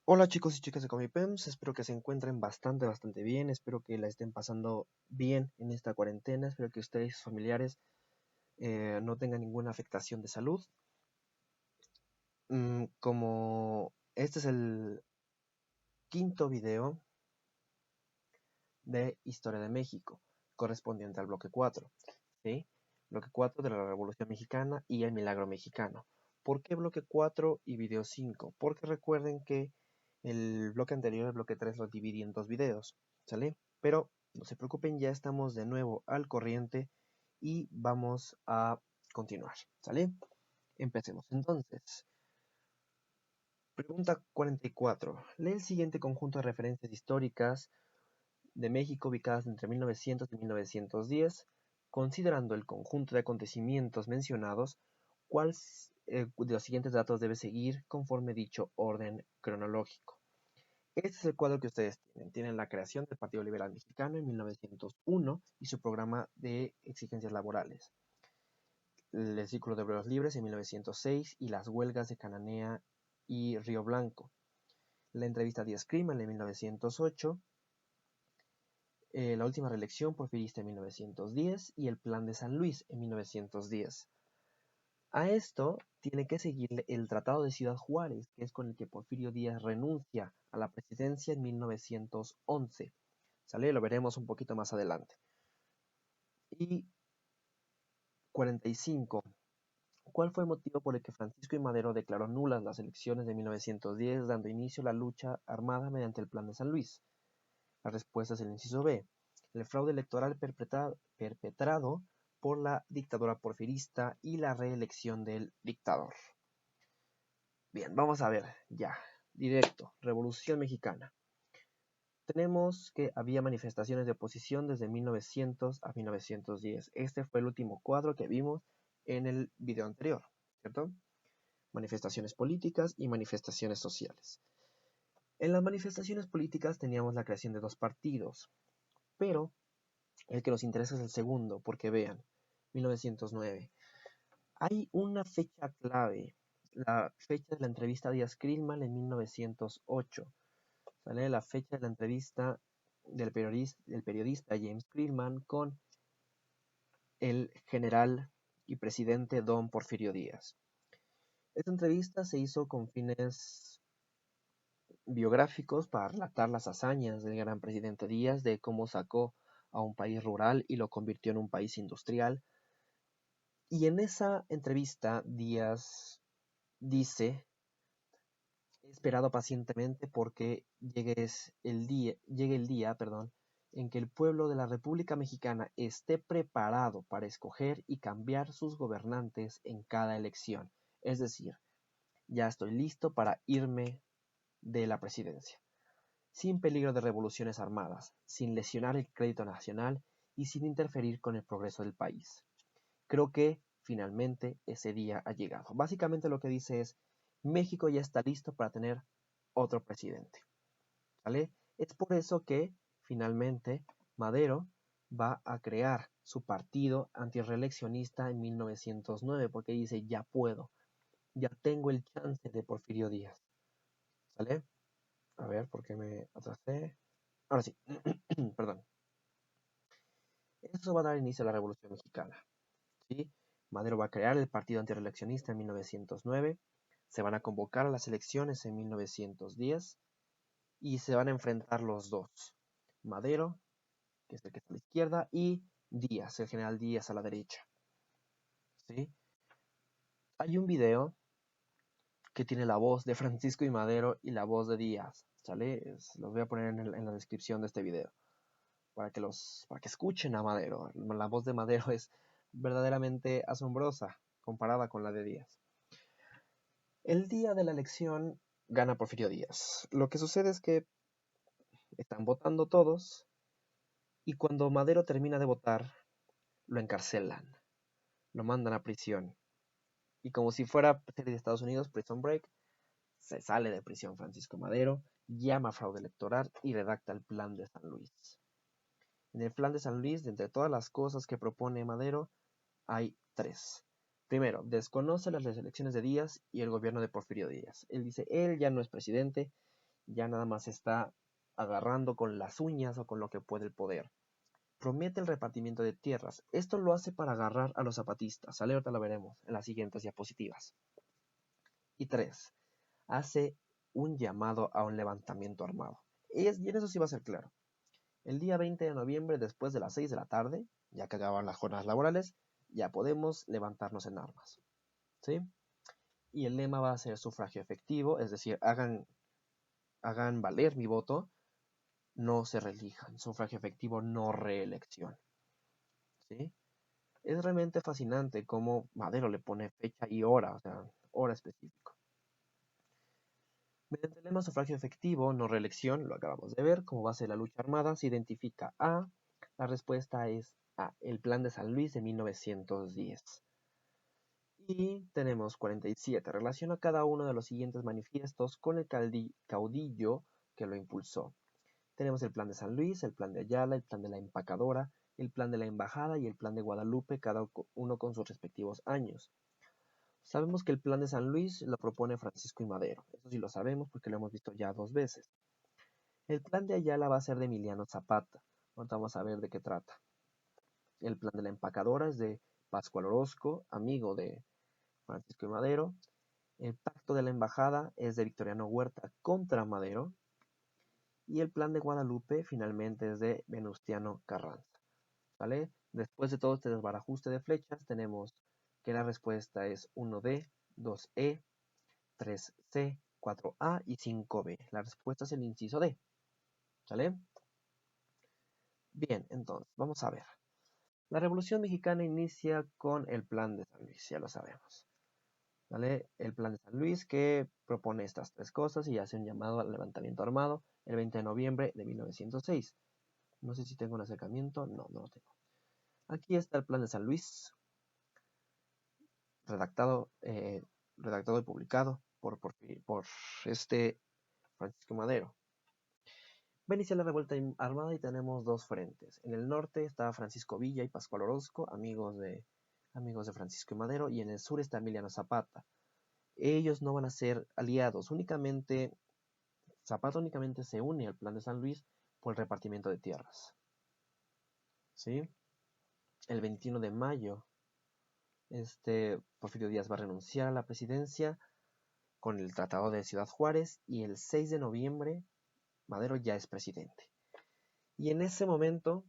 Hola chicos y chicas de Comipems, espero que se encuentren bastante bien, espero que la estén pasando bien en esta cuarentena, espero que ustedes y sus familiares no tengan ninguna afectación de salud. Como este es el quinto video de Historia de México, correspondiente al bloque 4, ¿sí? Bloque 4 de la Revolución Mexicana y el Milagro Mexicano. ¿Por qué bloque 4 y video 5? Porque recuerden que el bloque anterior, el bloque 3, lo dividí en dos videos, ¿sale? Pero no se preocupen, ya estamos de nuevo al corriente y vamos a continuar, ¿sale? Empecemos entonces. Pregunta 44. Lee el siguiente conjunto de referencias históricas de México ubicadas entre 1900 y 1910, considerando el conjunto de acontecimientos mencionados, ¿cuál de los siguientes datos debe seguir conforme dicho orden cronológico? Este es el cuadro que ustedes tienen. Tienen la creación del Partido Liberal Mexicano en 1901 y su programa de exigencias laborales. El Círculo de Obreros Libres en 1906 y las huelgas de Cananea y Río Blanco. La entrevista a Díaz Krimal en 1908, la última reelección porfirista en 1910 y el Plan de San Luis en 1910. A esto tiene que seguirle el Tratado de Ciudad Juárez, que es con el que Porfirio Díaz renuncia a la presidencia en 1911. ¿Sale? Lo veremos un poquito más adelante. Y 45. ¿Cuál fue el motivo por el que Francisco I. Madero declaró nulas las elecciones de 1910, dando inicio a la lucha armada mediante el Plan de San Luis? La respuesta es el inciso B. El fraude electoral perpetrado por la dictadura porfirista y la reelección del dictador. Bien, vamos a ver ya, directo, Revolución Mexicana. Tenemos que había manifestaciones de oposición desde 1900 a 1910. Este fue el último cuadro que vimos en el video anterior, ¿cierto? Manifestaciones políticas y manifestaciones sociales. En las manifestaciones políticas teníamos la creación de dos partidos, pero el que nos interesa es el segundo, porque vean, 1909. Hay una fecha clave, la fecha de la entrevista a Díaz Krimal en 1908. Sale la fecha de la entrevista del periodista James Krillman con el general y presidente don Porfirio Díaz. Esta entrevista se hizo con fines biográficos para relatar las hazañas del gran presidente Díaz, de cómo sacó a un país rural y lo convirtió en un país industrial. Y en esa entrevista Díaz dice: he esperado pacientemente porque llegue el día, en que el pueblo de la República Mexicana esté preparado para escoger y cambiar sus gobernantes en cada elección. Es decir, ya estoy listo para irme de la presidencia, sin peligro de revoluciones armadas, sin lesionar el crédito nacional y sin interferir con el progreso del país. Creo que finalmente ese día ha llegado. Básicamente lo que dice es: México ya está listo para tener otro presidente, ¿vale? Es por eso que finalmente Madero va a crear su partido antirreeleccionista en 1909, porque dice: ya puedo, ya tengo el chance de Porfirio Díaz, ¿sale? A ver, ¿por qué me atrasé? Ahora sí, perdón. Eso va a dar inicio a la Revolución Mexicana, ¿sí? Madero va a crear el partido antirreeleccionista en 1909, se van a convocar a las elecciones en 1910 y se van a enfrentar los dos: Madero, que es el que está a la izquierda, y Díaz, el general Díaz a la derecha, ¿sí? Hay un video que tiene la voz de Francisco y Madero y la voz de Díaz, ¿sale? Los voy a poner en la descripción de este video para que escuchen a Madero. La voz de Madero es verdaderamente asombrosa comparada con la de Díaz. El día de la elección gana Porfirio Díaz. Lo que sucede es que están votando todos y cuando Madero termina de votar, lo encarcelan, lo mandan a prisión. Y como si fuera serie de Estados Unidos, Prison Break, se sale de prisión Francisco Madero, llama a fraude electoral y redacta el Plan de San Luis. En el Plan de San Luis, de entre todas las cosas que propone Madero, hay tres. Primero, desconoce las elecciones de Díaz y el gobierno de Porfirio Díaz. Él dice: él ya no es presidente, ya nada más está agarrando con las uñas o con lo que puede el poder. Promete el repartimiento de tierras. Esto lo hace para agarrar a los zapatistas. ¿Sale? Ahorita lo veremos en las siguientes diapositivas. Y 3. Hace un llamado a un levantamiento armado. Y en eso sí va a ser claro. El día 20 de noviembre, después de las 6 de la tarde, ya que acaban las jornadas laborales, ya podemos levantarnos en armas. ¿Sí? Y el lema va a ser sufragio efectivo, es decir, hagan valer mi voto, no se reelijan. Sufragio efectivo, no reelección. ¿Sí? Es realmente fascinante cómo Madero le pone fecha y hora, o sea, hora específica. Mediante el lema sufragio efectivo, no reelección, lo acabamos de ver, como base de la lucha armada, se identifica a, la respuesta es A, el Plan de San Luis de 1910. Y tenemos 47, relaciona cada uno de los siguientes manifiestos con el caudillo que lo impulsó. Tenemos el Plan de San Luis, el Plan de Ayala, el Plan de la Empacadora, el Plan de la Embajada y el Plan de Guadalupe, cada uno con sus respectivos años. Sabemos que el Plan de San Luis lo propone Francisco I. Madero, eso sí lo sabemos porque lo hemos visto ya 2 veces. El Plan de Ayala va a ser de Emiliano Zapata, ahorita vamos a ver de qué trata. El Plan de la Empacadora es de Pascual Orozco, amigo de Francisco I. Madero. El Pacto de la Embajada es de Victoriano Huerta contra Madero. Y el Plan de Guadalupe finalmente es de Venustiano Carranza. ¿Vale? Después de todo este desbarajuste de flechas, tenemos que la respuesta es 1D, 2E, 3C, 4A y 5B. La respuesta es el inciso D. ¿Sale? Bien, entonces, vamos a ver. La Revolución Mexicana inicia con el Plan de San Luis, ya lo sabemos. ¿Vale? El Plan de San Luis que propone estas 3 cosas y hace un llamado al levantamiento armado el 20 de noviembre de 1906. No sé si tengo un acercamiento, no lo tengo. Aquí está el Plan de San Luis, redactado y publicado por este Francisco Madero. Va a iniciar la revuelta armada y tenemos 2 frentes. En el norte está Francisco Villa y Pascual Orozco, amigos de Francisco y Madero, y en el sur está Emiliano Zapata. Ellos no van a ser aliados, Zapata únicamente se une al Plan de San Luis por el repartimiento de tierras. ¿Sí? El 21 de mayo, Porfirio Díaz va a renunciar a la presidencia con el Tratado de Ciudad Juárez y el 6 de noviembre Madero ya es presidente. Y en ese momento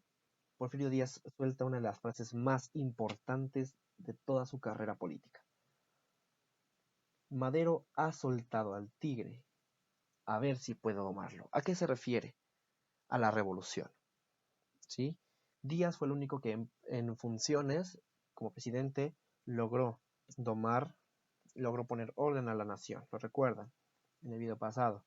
Porfirio Díaz suelta una de las frases más importantes de toda su carrera política. Madero ha soltado al tigre, a ver si puedo domarlo. ¿A qué se refiere? A la revolución. ¿Sí? Díaz fue el único que en funciones como presidente logró poner orden a la nación. ¿Lo recuerdan? En el video pasado.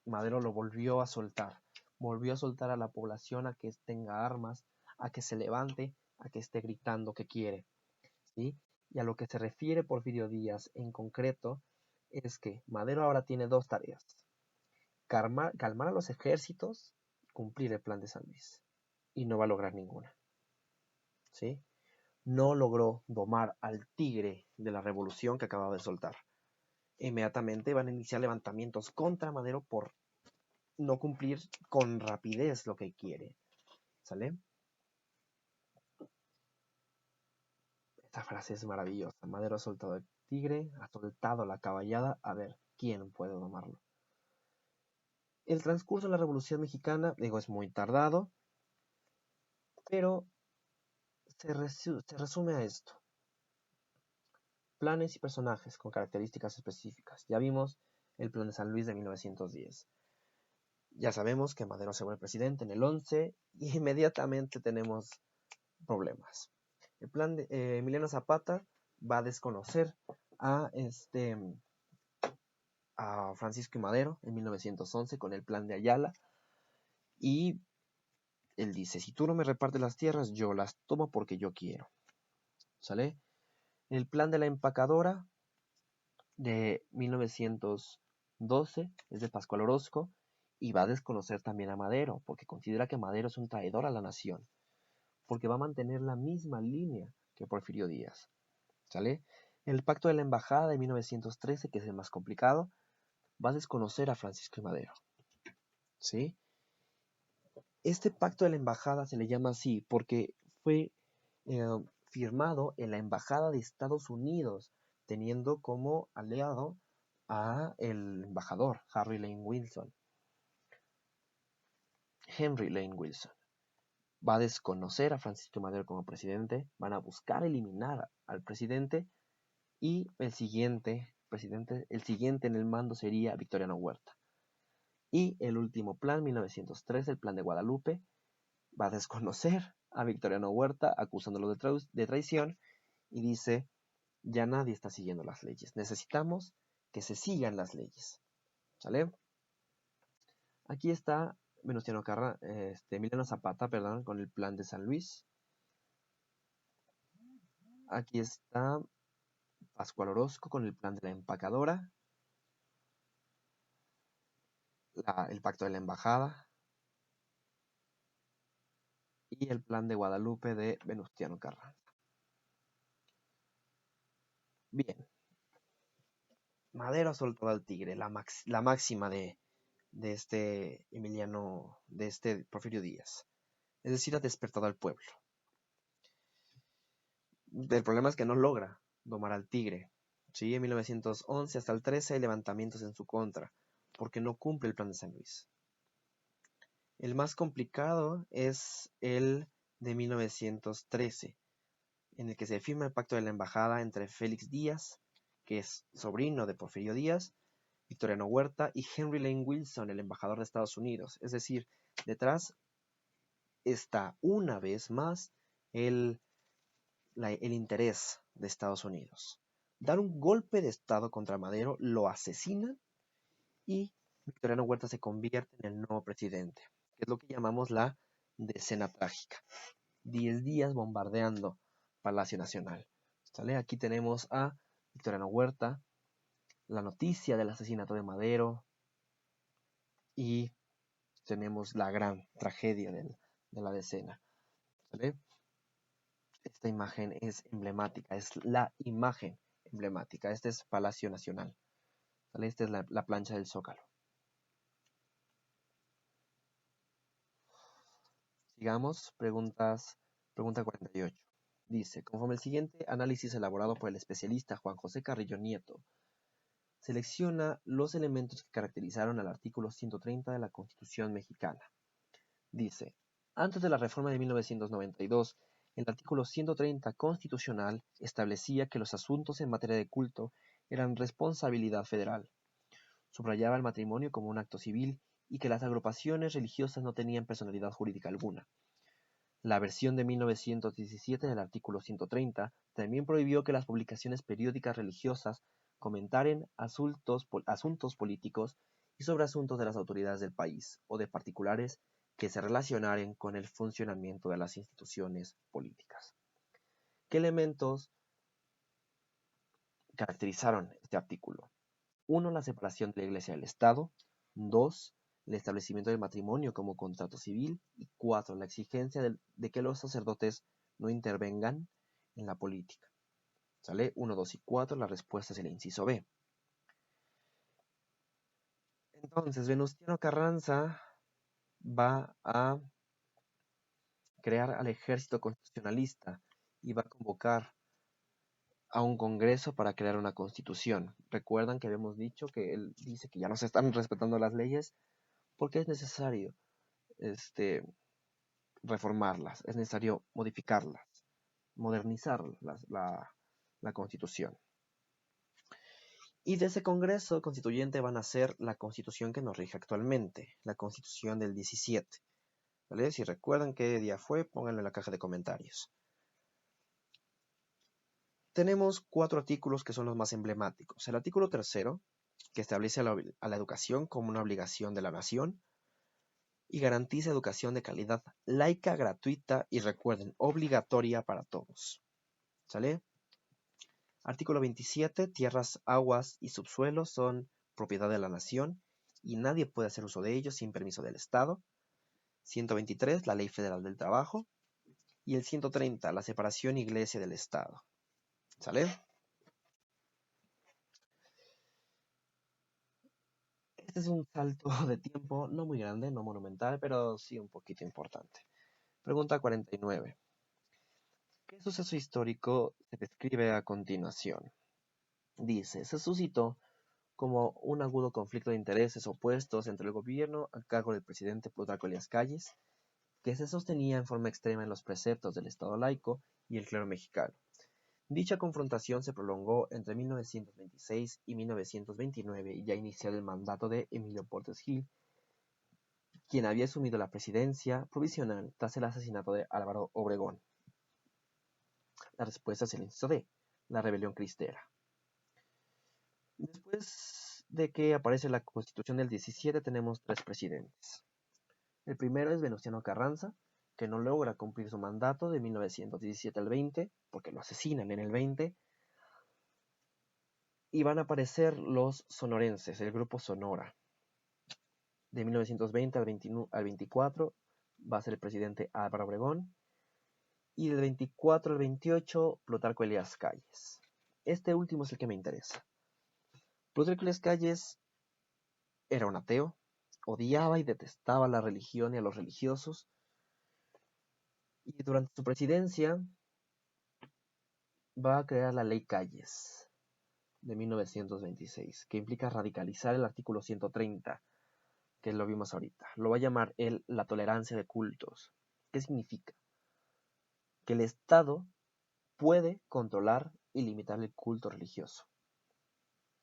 Madero lo volvió a soltar a la población a que tenga armas, a que se levante, a que esté gritando que quiere, ¿sí? Y a lo que se refiere Porfirio Díaz en concreto es que Madero ahora tiene 2 tareas: calmar a los ejércitos, cumplir el Plan de San Luis, y no va a lograr ninguna, ¿sí? No logró domar al tigre de la revolución que acababa de soltar. Inmediatamente van a iniciar levantamientos contra Madero por no cumplir con rapidez lo que quiere. ¿Sale? Esta frase es maravillosa. Madero ha soltado el tigre, ha soltado la caballada, a ver quién puede domarlo. El transcurso de la Revolución Mexicana, es muy tardado, pero se resume a esto. Planes y personajes con características específicas. Ya vimos el Plan de San Luis de 1910. Ya sabemos que Madero se vuelve presidente en el 11 y inmediatamente tenemos problemas. El plan de Emiliano Zapata va a desconocer a Francisco I. Madero en 1911 con el Plan de Ayala, y él dice: si tú no me repartes las tierras, yo las tomo porque yo quiero. ¿Sale? El Plan de la Empacadora de 1912 es de Pascual Orozco y va a desconocer también a Madero porque considera que Madero es un traidor a la nación, porque va a mantener la misma línea que Porfirio Díaz. ¿Sale? El Pacto de la Embajada de 1913, que es el más complicado, va a desconocer a Francisco I. Madero. ¿Sí? Este pacto de la embajada se le llama así porque fue firmado en la embajada de Estados Unidos, teniendo como aliado a el embajador Henry Lane Wilson. Va a desconocer a Francisco Madero como presidente, van a buscar eliminar al presidente y el siguiente en el mando sería Victoriano Huerta. Y el último plan, 1903, el plan de Guadalupe, va a desconocer a Victoriano Huerta acusándolo de traición y dice, ya nadie está siguiendo las leyes, necesitamos que se sigan las leyes. ¿Sale? Aquí está Emiliano Zapata, con el plan de San Luis. Aquí está Pascual Orozco con el plan de la empacadora, el pacto de la embajada y el plan de Guadalupe de Venustiano Carranza. Bien, Madero ha soltado al tigre, la máxima de este Emiliano, de este Porfirio Díaz. Es decir, ha despertado al pueblo. El problema es que no logra domar al tigre. ¿Sí? En 1911 hasta el 13 hay levantamientos en su contra, porque no cumple el plan de San Luis. El más complicado es el de 1913, en el que se firma el pacto de la embajada entre Félix Díaz, que es sobrino de Porfirio Díaz, Victoriano Huerta y Henry Lane Wilson, el embajador de Estados Unidos. Es decir, detrás está una vez más el interés de Estados Unidos. Dar un golpe de Estado contra Madero, lo asesinan y Victoriano Huerta se convierte en el nuevo presidente, que es lo que llamamos la decena trágica. 10 días bombardeando Palacio Nacional. ¿Sale? Aquí tenemos a Victoriano Huerta, la noticia del asesinato de Madero y tenemos la gran tragedia de la decena. ¿Sale? Esta imagen es emblemática, es la imagen emblemática. Este es Palacio Nacional. ¿Sale? Esta es la plancha del Zócalo. Sigamos, pregunta 48. Dice, conforme el siguiente análisis elaborado por el especialista Juan José Carrillo Nieto, selecciona los elementos que caracterizaron al artículo 130 de la Constitución mexicana. Dice, antes de la reforma de 1992, el artículo 130 constitucional establecía que los asuntos en materia de culto eran responsabilidad federal. Subrayaba el matrimonio como un acto civil y que las agrupaciones religiosas no tenían personalidad jurídica alguna. La versión de 1917 del artículo 130 también prohibió que las publicaciones periódicas religiosas comentaren asuntos políticos y sobre asuntos de las autoridades del país o de particulares que se relacionaren con el funcionamiento de las instituciones políticas. ¿Qué elementos caracterizaron este artículo? 1. La separación de la Iglesia del Estado. 2. El establecimiento del matrimonio como contrato civil. Y 4. La exigencia de que los sacerdotes no intervengan en la política. ¿Sale? 1, 2 y 4. La respuesta es el inciso B. Entonces, Venustiano Carranza va a crear al ejército constitucionalista y va a convocar a un congreso para crear una constitución. Recuerdan que habíamos dicho que él dice que ya no se están respetando las leyes porque es necesario reformarlas, es necesario modificarlas, modernizar la constitución. Y de ese congreso constituyente van a ser la constitución que nos rige actualmente, la constitución del 17. ¿Vale? Si recuerdan qué día fue, pónganlo en la caja de comentarios. Tenemos 4 artículos que son los más emblemáticos. El artículo 3, que establece a la educación como una obligación de la nación y garantiza educación de calidad laica, gratuita y, recuerden, obligatoria para todos. ¿Sale? Artículo 27. Tierras, aguas y subsuelos son propiedad de la nación y nadie puede hacer uso de ellos sin permiso del Estado. 123. La Ley Federal del Trabajo. Y el 130. La separación iglesia del Estado. ¿Sale? Este es un salto de tiempo no muy grande, no monumental, pero sí un poquito importante. Pregunta 49. ¿Qué suceso histórico se describe a continuación? Dice, se suscitó como un agudo conflicto de intereses opuestos entre el gobierno a cargo del presidente Plutarco Elías Calles, que se sostenía en forma extrema en los preceptos del Estado laico y el clero mexicano. Dicha confrontación se prolongó entre 1926 y 1929 y ya iniciado el mandato de Emilio Portes Gil, quien había asumido la presidencia provisional tras el asesinato de Álvaro Obregón. La respuesta es el inciso D, la rebelión cristera. Después de que aparece la Constitución del 17 tenemos 3 presidentes. El primero es Venustiano Carranza, que no logra cumplir su mandato de 1917 al 20, porque lo asesinan en el 20, y van a aparecer los sonorenses, el grupo Sonora. De 1920 al 24 va a ser el presidente Álvaro Obregón, y del 24 al 28 Plutarco Elías Calles. Este último es el que me interesa. Plutarco Elías Calles era un ateo, odiaba y detestaba la religión y a los religiosos, y durante su presidencia va a crear la Ley Calles de 1926, que implica radicalizar el artículo 130, que lo vimos ahorita. Lo va a llamar él la tolerancia de cultos. ¿Qué significa? Que el Estado puede controlar y limitar el culto religioso.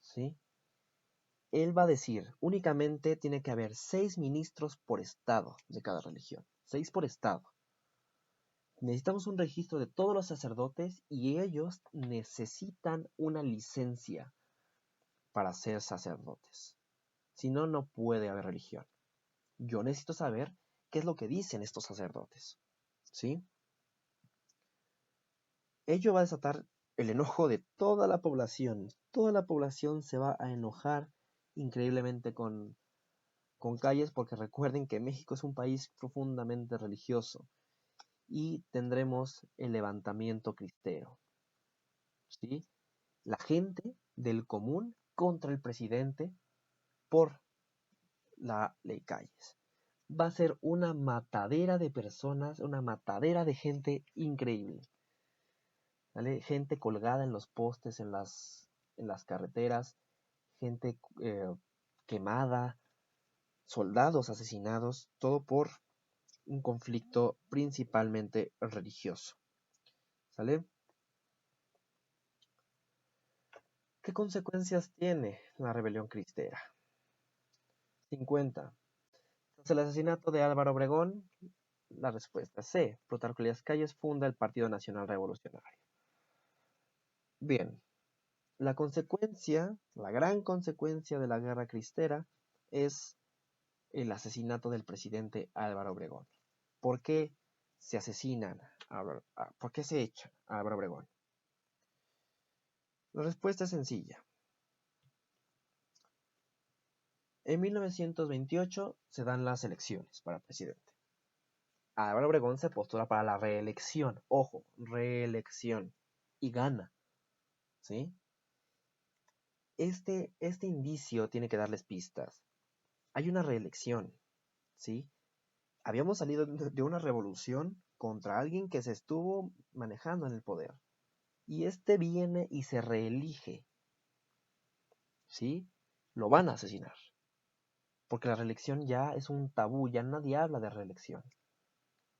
¿Sí? Él va a decir, únicamente tiene que haber 6 ministros por estado de cada religión. 6 por estado. Necesitamos un registro de todos los sacerdotes y ellos necesitan una licencia para ser sacerdotes. Si no, no puede haber religión. Yo necesito saber qué es lo que dicen estos sacerdotes. ¿Sí? Ello va a desatar el enojo de toda la población. Toda la población se va a enojar increíblemente con Calles, porque recuerden que México es un país profundamente religioso y tendremos el levantamiento cristero. ¿Sí? La gente del común contra el presidente por la Ley Calles. Va a ser una matadera de personas, una matadera de gente increíble. ¿Vale? Gente colgada en los postes, en las carreteras, gente quemada, soldados asesinados, todo por un conflicto principalmente religioso. ¿Sale? ¿Qué consecuencias tiene la rebelión cristera? 50. Tras el asesinato de Álvaro Obregón, la respuesta C. Plutarco Elías Calles funda el Partido Nacional Revolucionario. Bien, la consecuencia, la gran consecuencia de la guerra cristera es el asesinato del presidente Álvaro Obregón. ¿Por qué se asesinan? ¿Por qué se echan a Álvaro Obregón? La respuesta es sencilla. En 1928 se dan las elecciones para presidente. Álvaro Obregón se postula para la reelección. Ojo, reelección. Y gana. ¿Sí? Este indicio tiene que darles pistas. Hay una reelección. ¿Sí? Habíamos salido de una revolución contra alguien que se estuvo manejando en el poder. Y este viene y se reelige. ¿Sí? Lo van a asesinar. Porque la reelección ya es un tabú, ya nadie habla de reelección.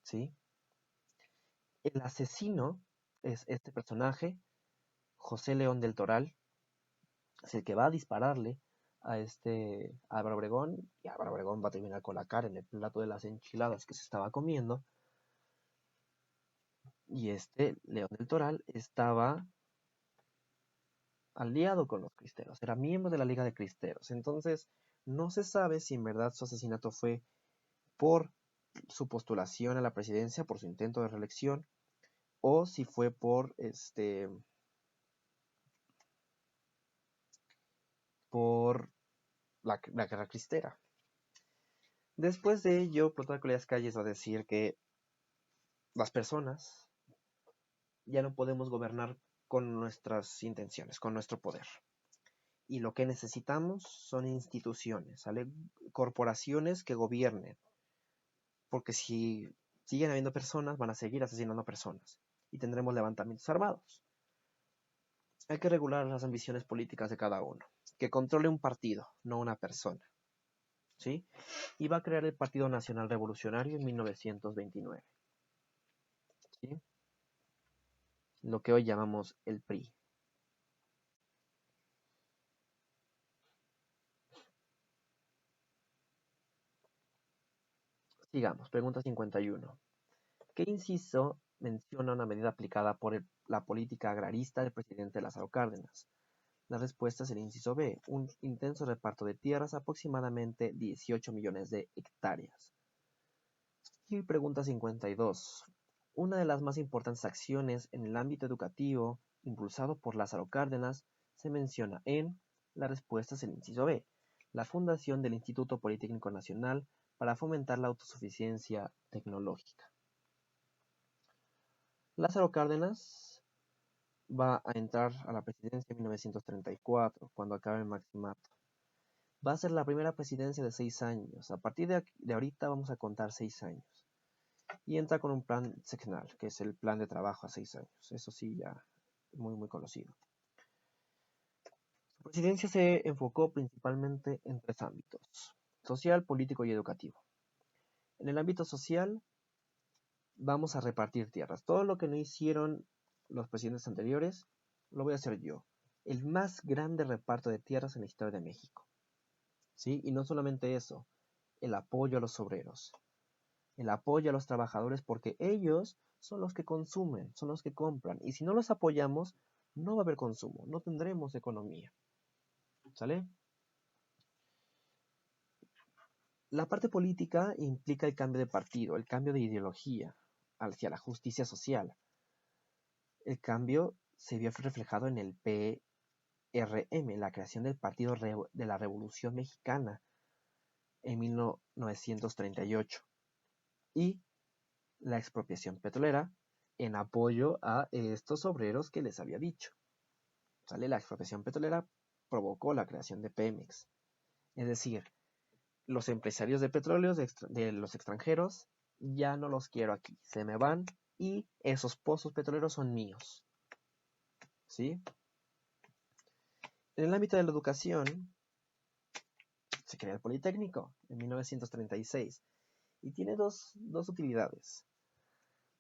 ¿Sí? El asesino es este personaje, José León del Toral, es el que va a dispararle a Álvaro Obregón, y Álvaro Obregón va a terminar con la cara en el plato de las enchiladas que se estaba comiendo, y León del Toral estaba aliado con los cristeros, era miembro de la Liga de Cristeros, entonces no se sabe si en verdad su asesinato fue por su postulación a la presidencia, por su intento de reelección, o si fue por la guerra cristera. Después de ello, Plutarco Elías Calles va a decir que las personas ya no podemos gobernar con nuestras intenciones, con nuestro poder. Y lo que necesitamos son instituciones, ¿sale? Corporaciones que gobiernen, porque si siguen habiendo personas, van a seguir asesinando personas y tendremos levantamientos armados. Hay que regular las ambiciones políticas de cada uno, que controle un partido, no una persona, ¿sí? Y va a crear el Partido Nacional Revolucionario en 1929, ¿sí? Lo que hoy llamamos el PRI. Sigamos, pregunta 51. ¿Qué inciso menciona una medida aplicada por la política agrarista del presidente Lázaro Cárdenas? La respuesta es el inciso B, un intenso reparto de tierras, aproximadamente 18 millones de hectáreas. Y pregunta 52. Una de las más importantes acciones en el ámbito educativo, impulsado por Lázaro Cárdenas, se menciona en, la respuesta es el inciso B, la fundación del Instituto Politécnico Nacional para fomentar la autosuficiencia tecnológica. Lázaro Cárdenas va a entrar a la presidencia en 1934, cuando acabe el maximato. Va a ser la primera presidencia de 6 años. A partir de ahorita vamos a contar 6 años. Y entra con un plan sexenal, que es el plan de trabajo a 6 años. Eso sí, ya muy, muy conocido. Su presidencia se enfocó principalmente en 3 ámbitos: social, político y educativo. En el ámbito social, vamos a repartir tierras. Todo lo que no hicieron los presidentes anteriores, lo voy a hacer yo. El más grande reparto de tierras en la historia de México. ¿Sí? Y no solamente eso, el apoyo a los obreros, el apoyo a los trabajadores, porque ellos son los que consumen, son los que compran. Y si no los apoyamos, no va a haber consumo, no tendremos economía. ¿Sale? La parte política implica el cambio de partido, el cambio de ideología hacia la justicia social. El cambio se vio reflejado en el PRM, la creación del Partido de la Revolución Mexicana en 1938, y la expropiación petrolera en apoyo a estos obreros que les había dicho. ¿Sale? La expropiación petrolera provocó la creación de Pemex. Es decir, los empresarios de petróleo de los extranjeros ya no los quiero aquí, se me van y esos pozos petroleros son míos. ¿Sí? En el ámbito de la educación se crea el Politécnico en 1936 y tiene dos utilidades.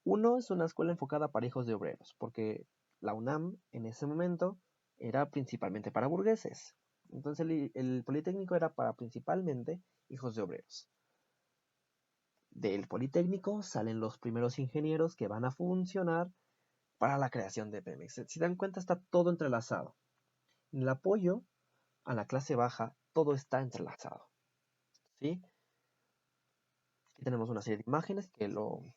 Uno es una escuela enfocada para hijos de obreros, porque la UNAM en ese momento era principalmente para burgueses. Entonces el Politécnico era para principalmente hijos de obreros. Del Politécnico salen los primeros ingenieros que van a funcionar para la creación de Pemex. Si dan cuenta, está todo entrelazado. En el apoyo a la clase baja, todo está entrelazado. ¿Sí? Aquí tenemos una serie de imágenes que lo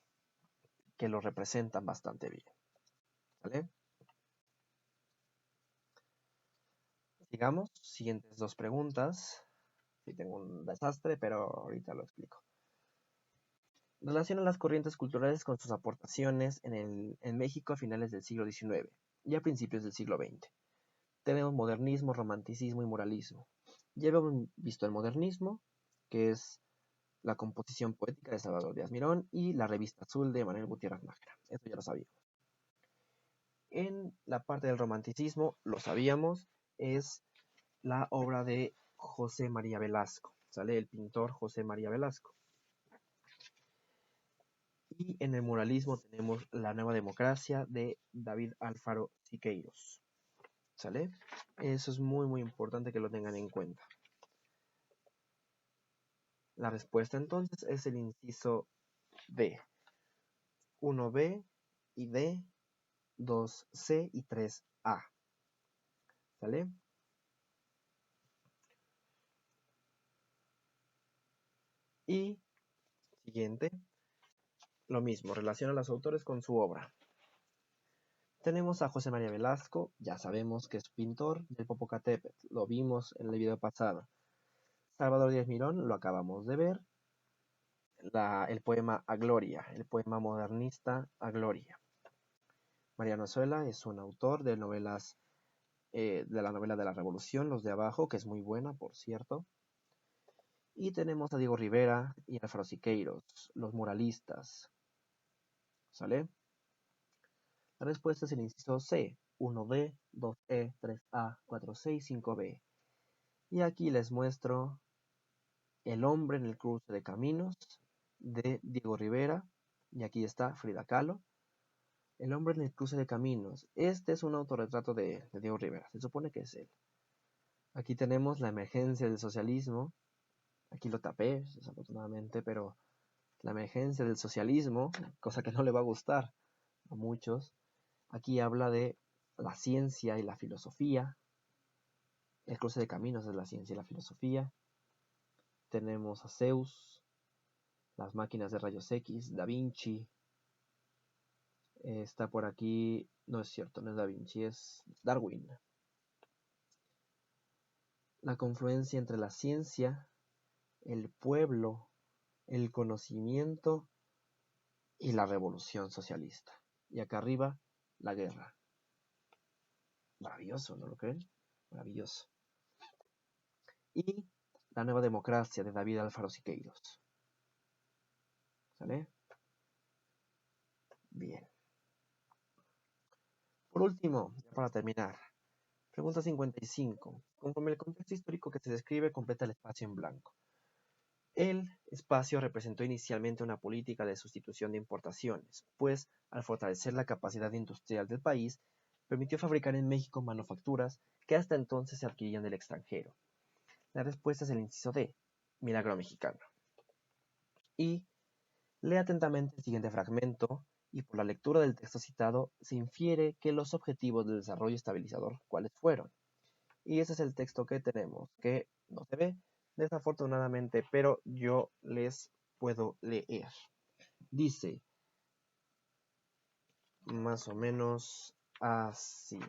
representan bastante bien. ¿Vale? Sigamos, siguientes 2 preguntas. Sí, tengo un desastre, pero ahorita lo explico. Relaciona las corrientes culturales con sus aportaciones en México a finales del siglo XIX y a principios del siglo XX. Tenemos modernismo, romanticismo y muralismo. Ya habíamos visto el modernismo, que es la composición poética de Salvador Díaz Mirón y la revista azul de Manuel Gutiérrez Nájera. Eso ya lo sabíamos. En la parte del romanticismo, lo sabíamos, es la obra de José María Velasco. Sale el pintor José María Velasco. Y en el muralismo tenemos La Nueva Democracia de David Alfaro Siqueiros. ¿Sale? Eso es muy, muy importante que lo tengan en cuenta. La respuesta entonces es el inciso D. 1B y D, 2C y 3A. ¿Sale? Y siguiente, lo mismo, relaciona a los autores con su obra. Tenemos a José María Velasco, ya sabemos que es pintor del Popocatépetl, lo vimos en el video pasado. Salvador Díaz Mirón, lo acabamos de ver. El poema A Gloria, el poema modernista A Gloria. Mariano Azuela es un autor de novelas de la novela de la Revolución, Los de Abajo, que es muy buena, por cierto. Y tenemos a Diego Rivera y Álvaro Siqueiros, Los Muralistas. ¿Sale? La respuesta es el inciso C, 1D, 2E, 3A, 4C y 5B. Y aquí les muestro El hombre en el cruce de caminos, de Diego Rivera. Y aquí está Frida Kahlo. El hombre en el cruce de caminos. Este es un autorretrato de Diego Rivera. Se supone que es él. Aquí tenemos la emergencia del socialismo. Aquí lo tapé, desafortunadamente, pero la emergencia del socialismo, cosa que no le va a gustar a muchos. Aquí habla de la ciencia y la filosofía. El cruce de caminos es la ciencia y la filosofía. Tenemos a Zeus, las máquinas de rayos X, Da Vinci. Está por aquí, no es cierto, no es Da Vinci, es Darwin. La confluencia entre la ciencia, el pueblo, el conocimiento y la revolución socialista. Y acá arriba, la guerra. Maravilloso, ¿no lo creen? Maravilloso. Y La nueva democracia de David Alfaro Siqueiros. ¿Sale? Bien. Por último, ya para terminar, pregunta 55. Conforme el contexto histórico que se describe, completa el espacio en blanco. El espacio representó inicialmente una política de sustitución de importaciones, pues al fortalecer la capacidad industrial del país, permitió fabricar en México manufacturas que hasta entonces se adquirían del extranjero. La respuesta es el inciso D, milagro mexicano. Y lee atentamente el siguiente fragmento y por la lectura del texto citado se infiere que los objetivos del desarrollo estabilizador, ¿cuáles fueron? Y ese es el texto que tenemos, que no se ve desafortunadamente, pero yo les puedo leer. Dice más o menos así.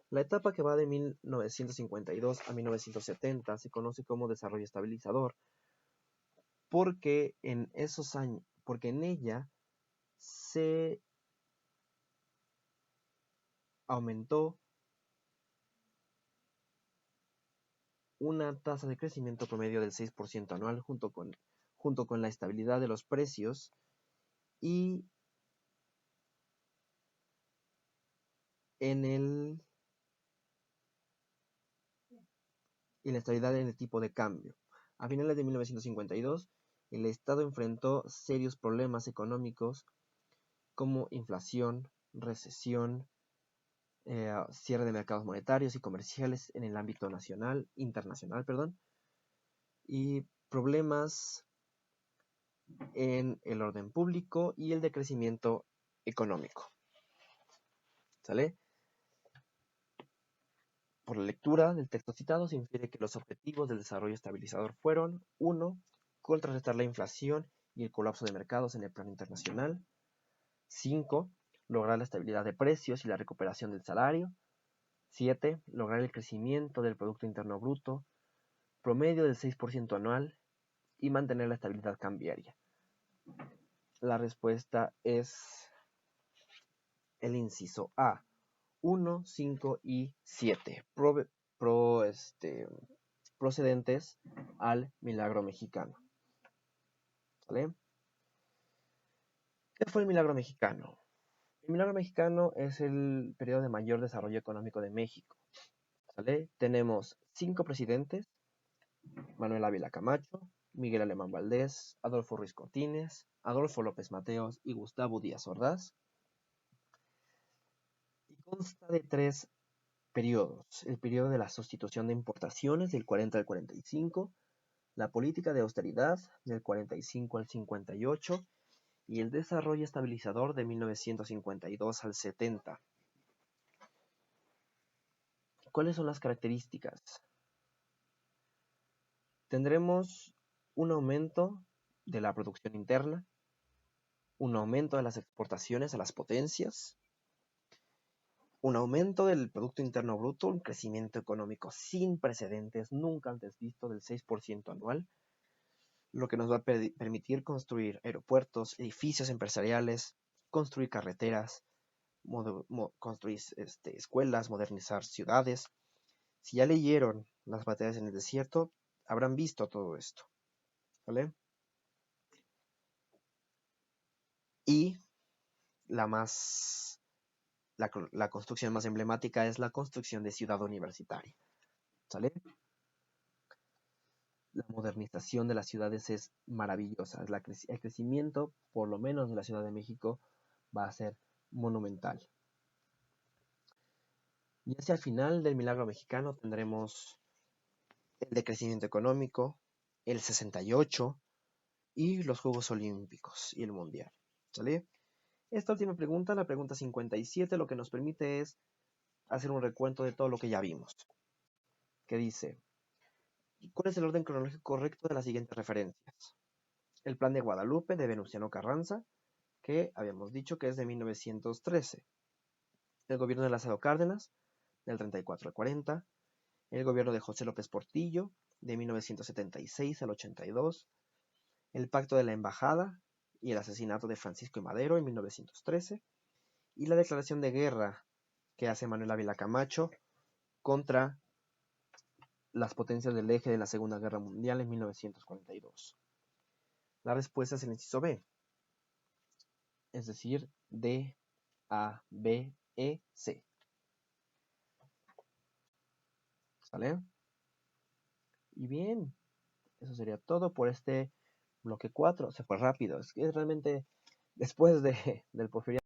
La etapa que va de 1952 a 1970 se conoce como desarrollo estabilizador porque en esos años, porque en ella se aumentó una tasa de crecimiento promedio del 6% anual junto con la estabilidad de los precios y la estabilidad en el tipo de cambio. A finales de 1952, el Estado enfrentó serios problemas económicos como inflación, recesión, cierre de mercados monetarios y comerciales en el ámbito internacional, y problemas en el orden público y el decrecimiento económico. ¿Sale? Por la lectura del texto citado se infiere que los objetivos del desarrollo estabilizador fueron: 1. Contrarrestar la inflación y el colapso de mercados en el plano internacional. 5. Lograr la estabilidad de precios y la recuperación del salario. 7. Lograr el crecimiento del Producto Interno Bruto promedio del 6% anual y mantener la estabilidad cambiaria. La respuesta es el inciso A, 1, 5 y 7, procedentes al milagro mexicano. ¿Vale? ¿Qué fue el milagro mexicano? El milagro mexicano es el periodo de mayor desarrollo económico de México. ¿Vale? Tenemos 5 presidentes: Manuel Ávila Camacho, Miguel Alemán Valdés, Adolfo Ruiz Cortines, Adolfo López Mateos y Gustavo Díaz Ordaz. Y consta de 3 periodos: el periodo de la sustitución de importaciones del 40 al 45, la política de austeridad del 45 al 58 y el desarrollo estabilizador de 1952 al 70. ¿Cuáles son las características? Tendremos un aumento de la producción interna, un aumento de las exportaciones a las potencias, un aumento del Producto Interno Bruto, un crecimiento económico sin precedentes, nunca antes visto, del 6% anual, lo que nos va a permitir construir aeropuertos, edificios empresariales, construir carreteras, construir escuelas, modernizar ciudades. Si ya leyeron Las batallas en el desierto, habrán visto todo esto, ¿vale? Y la construcción más emblemática es la construcción de Ciudad Universitaria, ¿sale? La modernización de las ciudades es maravillosa. El crecimiento, por lo menos de la Ciudad de México, va a ser monumental. Y hacia el final del milagro mexicano tendremos el decrecimiento económico, el 68 y los Juegos Olímpicos y el Mundial, ¿sale? Esta última pregunta, la pregunta 57, lo que nos permite es hacer un recuento de todo lo que ya vimos. Que dice, ¿cuál es el orden cronológico correcto de las siguientes referencias? El Plan de Guadalupe de Venustiano Carranza, que habíamos dicho que es de 1913. El gobierno de Lázaro Cárdenas, del 34 al 40. El gobierno de José López Portillo, de 1976 al 82. El Pacto de la Embajada y el asesinato de Francisco I. Madero en 1913. Y la declaración de guerra que hace Manuel Ávila Camacho contra las potencias del eje de la Segunda Guerra Mundial en 1942. La respuesta es el inciso B, es decir, D, A, B, E, C. ¿Sale? Y bien, eso sería todo por este bloque 4. Se fue rápido. Es que realmente después del Porfiriato